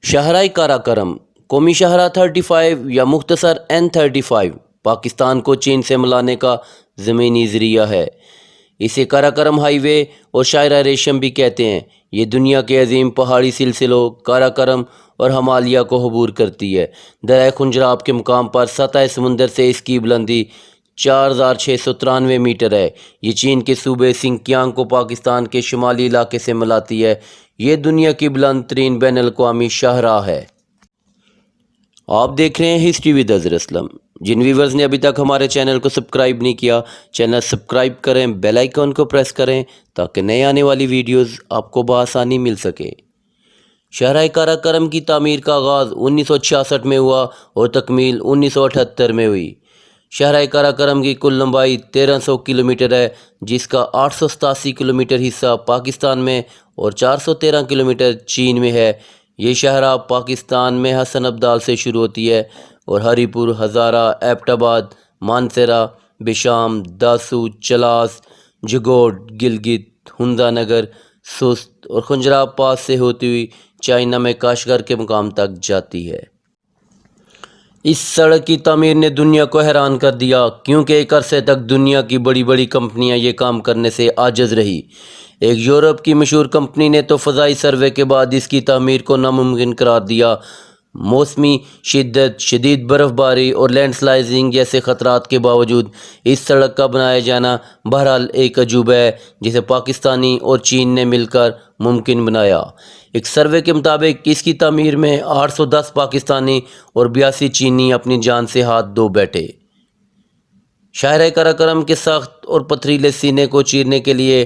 شاہراہ کاراکرم قومی شاہراہ 35 یا مختصر N35 پاکستان کو چین سے ملانے کا زمینی ذریعہ ہے۔ اسے کاراکرم ہائی وے اور شاہراہ ریشم بھی کہتے ہیں۔ یہ دنیا کے عظیم پہاڑی سلسلوں کاراکرم اور ہمالیہ کو عبور کرتی ہے۔ درہ خنجراب کے مقام پر سطح سمندر سے اس کی بلندی 4693 میٹر ہے۔ یہ چین کے صوبے سنکیانگ کو پاکستان کے شمالی علاقے سے ملاتی ہے۔ یہ دنیا کی بلند ترین بین الاقوامی شاہراہ ہے۔ آپ دیکھ رہے ہیں ہسٹری ود اظہر اسلم۔ جن ویورز نے ابھی تک ہمارے چینل کو سبسکرائب نہیں کیا، چینل سبسکرائب کریں، بیل آئیکن کو پریس کریں تاکہ نئے آنے والی ویڈیوز آپ کو بآسانی مل سکے۔ شاہراہ کاراکرم کی تعمیر کا آغاز 1966 میں ہوا اور تکمیل 1978 میں ہوئی۔ شاہراہ کاراکرم کی کل لمبائی 1300 کلومیٹر ہے، جس کا 887 کلومیٹر حصہ پاکستان میں اور 413 کلومیٹر چین میں ہے۔ یہ شاہراہ پاکستان میں حسن ابدال سے شروع ہوتی ہے اور ہری پور، ہزارہ، ایبٹ آباد، مانسہرہ، بشام، داسو، چلاس، جگوٹ، گلگت، ہنزا نگر، سست اور خنجراب پاس سے ہوتی ہوئی چائنا میں کاشغر کے مقام تک جاتی ہے۔ اس سڑک کی تعمیر نے دنیا کو حیران کر دیا، کیونکہ ایک عرصے تک دنیا کی بڑی بڑی کمپنیاں یہ کام کرنے سے عاجز رہی۔ ایک یورپ کی مشہور کمپنی نے تو فضائی سروے کے بعد اس کی تعمیر کو ناممکن قرار دیا۔ موسمی شدت، شدید برف باری اور لینڈ سلائڈنگ جیسے خطرات کے باوجود اس سڑک کا بنایا جانا بہرحال ایک عجوبہ ہے، جسے پاکستانی اور چین نے مل کر ممکن بنایا۔ ایک سروے کے مطابق اس کی تعمیر میں 810 پاکستانی اور 82 چینی اپنی جان سے ہاتھ دھو بیٹھے۔ شاہراہ کاراکرم کے سخت اور پتھریلے سینے کو چیرنے کے لیے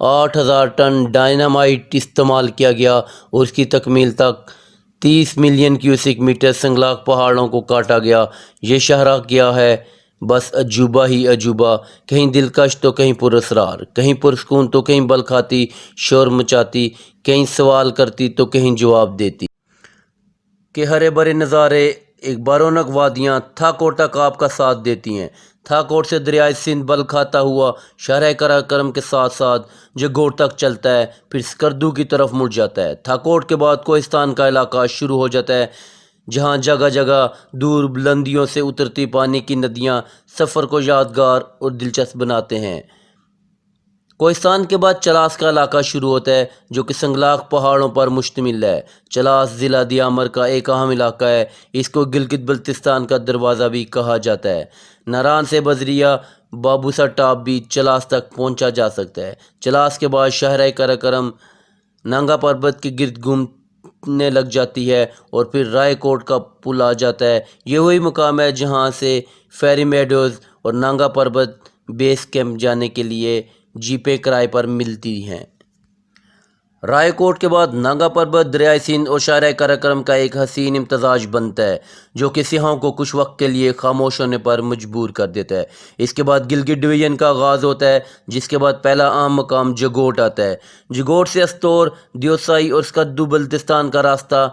8000 ٹن ڈائنامائٹ استعمال کیا گیا اور اس کی تکمیل تک 30 ملین کیوسک میٹر سنگلاق پہاڑوں کو کاٹا گیا۔ یہ شاہراہ کیا ہے؟ بس عجوبہ ہی عجوبہ، کہیں دلکش تو کہیں پراسرار، کہیں پرسکون تو کہیں بل کھاتی، شور مچاتی، کہیں سوال کرتی تو کہیں جواب دیتی۔ کہ ہرے بھرے نظارے، ایک بارونق وادیاں تھاکوٹ تک آپ کا ساتھ دیتی ہیں۔ تھاکوٹ سے دریائے سندھ بل کھاتا ہوا شاہراہ کاراکرم کے ساتھ ساتھ جگوٹ تک چلتا ہے، پھر سکردو کی طرف مڑ جاتا ہے۔ تھاکوٹ کے بعد کوہستان کا علاقہ شروع ہو جاتا ہے، جہاں جگہ جگہ دور بلندیوں سے اترتی پانی کی ندیاں سفر کو یادگار اور دلچسپ بناتے ہیں۔ کوہستان کے بعد چلاس کا علاقہ شروع ہوتا ہے، جو کہ سنگلاق پہاڑوں پر مشتمل ہے۔ چلاس ضلع دیامر کا ایک اہم علاقہ ہے۔ اس کو گلگت بلتستان کا دروازہ بھی کہا جاتا ہے۔ ناران سے بذریعہ بابوسا ٹاپ بھی چلاس تک پہنچا جا سکتا ہے۔ چلاس کے بعد شاہراہ کاراکرم نانگا پربت کے گرد گھومنے لگ جاتی ہے اور پھر رائے کوٹ کا پل آ جاتا ہے۔ یہ وہی مقام ہے جہاں سے فیری میڈوز اور نانگا پربت بیس کیمپ جانے کے لیے جیپیں کرائے پر ملتی ہیں۔ رائے کوٹ کے بعد نانگا پربت دریائے سندھ اور شاہراہ کاراکرم کا ایک حسین امتزاج بنتا ہے، جو کہ سیاحوں کو کچھ وقت کے لیے خاموش ہونے پر مجبور کر دیتا ہے۔ اس کے بعد گلگت ڈویژن کا آغاز ہوتا ہے، جس کے بعد پہلا عام مقام جگوٹ آتا ہے۔ جگوٹ سے استور، دیوسائی اور سکردو بلتستان کا راستہ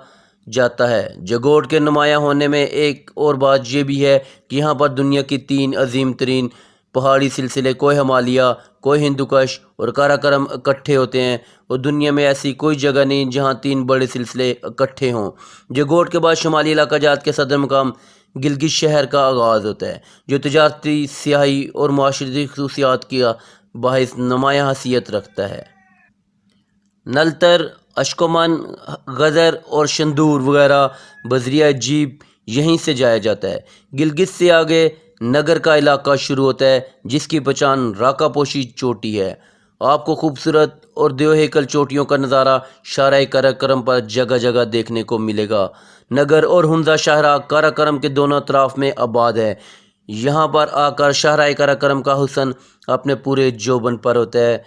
جاتا ہے۔ جگوٹ کے نمایاں ہونے میں ایک اور بات یہ بھی ہے کہ یہاں پر دنیا کی 3 عظیم ترین پہاڑی سلسلے کوہ ہمالیہ، کوہ ہندوکش اور کاراکرم اکٹھے ہوتے ہیں، اور دنیا میں ایسی کوئی جگہ نہیں جہاں 3 بڑے سلسلے اکٹھے ہوں۔ جگوٹ کے بعد شمالی علاقہ جات کے صدر مقام گلگت شہر کا آغاز ہوتا ہے، جو تجارتی، سیاحی اور معاشرتی خصوصیات کی باعث نمایاں حیثیت رکھتا ہے۔ نلتر، اشکومن، غدر اور شندور وغیرہ بذریعہ جیپ یہیں سے جایا جاتا ہے۔ گلگت سے آگے نگر کا علاقہ شروع ہوتا ہے، جس کی پہچان راکا پوشی چوٹی ہے۔ آپ کو خوبصورت اور دیو ہیکل چوٹیوں کا نظارہ شاہراہ کاراکرم پر جگہ جگہ دیکھنے کو ملے گا۔ نگر اور ہنزا شاہراہ کاراکرم کے دونوں اطراف میں آباد ہے۔ یہاں پر آ کر شاہراہ کاراکرم کا حسن اپنے پورے جوبن پر ہوتا ہے۔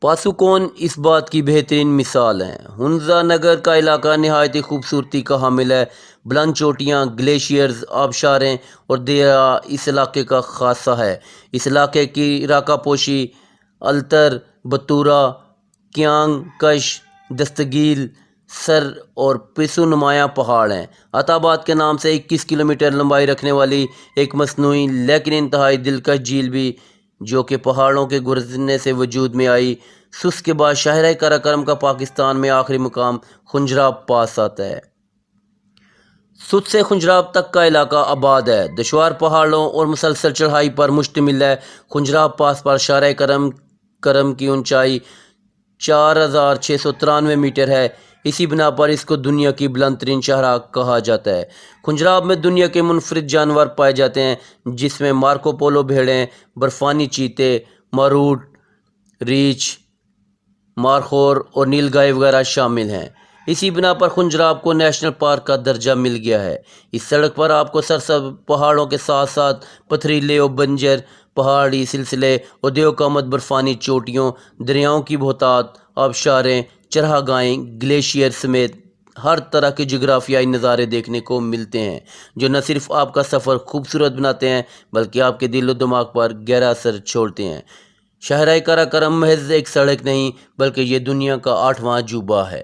پاسوکون اس بات کی بہترین مثال ہیں۔ ہنزا نگر کا علاقہ نہایت ہی خوبصورتی کا حامل ہے۔ بلند چوٹیاں، گلیشیئرز، آبشاریں اور دریا اس علاقے کا خاصہ ہے۔ اس علاقے کی راکا پوشی، التر، بطورہ، کیانگ، کش، دستگیل، سر اور پسو نمایاں پہاڑ ہیں۔ عطا آباد کے نام سے 21 کلومیٹر لمبائی رکھنے والی ایک مصنوعی لیکن انتہائی دلکش جھیل بھی، جو کہ پہاڑوں کے گرجنے سے وجود میں آئی، سست کے بعد شاہراہ قراقرم کا پاکستان میں آخری مقام خنجراب پاس آتا ہے۔ سست سے خنجراب تک کا علاقہ آباد ہے، دشوار پہاڑوں اور مسلسل چڑھائی پر مشتمل ہے۔ خنجراب پاس پر شاہراہ قراقرم کی اونچائی 4693 میٹر ہے۔ اسی بنا پر اس کو دنیا کی بلند ترین شاہراہ کہا جاتا ہے۔ خنجراب میں دنیا کے منفرد جانور پائے جاتے ہیں، جس میں مارکو پولو بھیڑیں، برفانی چیتے، ماروٹ، ریچھ، مارخور اور نیل گائے وغیرہ شامل ہیں۔ اسی بنا پر خنجراب کو نیشنل پارک کا درجہ مل گیا ہے۔ اس سڑک پر آپ کو سرسبز پہاڑوں کے ساتھ ساتھ پتھریلے اور بنجر پہاڑی سلسلے اور دیوقامت برفانی چوٹیوں، دریاؤں کی بہتات، آبشاریں، چراگاہیں، گلیشیئر سمیت ہر طرح کے جغرافیائی نظارے دیکھنے کو ملتے ہیں، جو نہ صرف آپ کا سفر خوبصورت بناتے ہیں بلکہ آپ کے دل و دماغ پر گہرا اثر چھوڑتے ہیں۔ شاہراہ قراقرم محض ایک سڑک نہیں بلکہ یہ دنیا کا 8واں عجوبہ ہے۔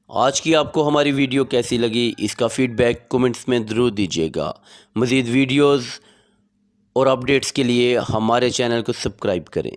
آج کی آپ کو ہماری ویڈیو کیسی لگی، اس کا فیڈ بیک کومنٹس میں ضرور دیجیے گا۔ مزید ویڈیوز اور اپڈیٹس کے لیے ہمارے چینل کو سبسکرائب کریں۔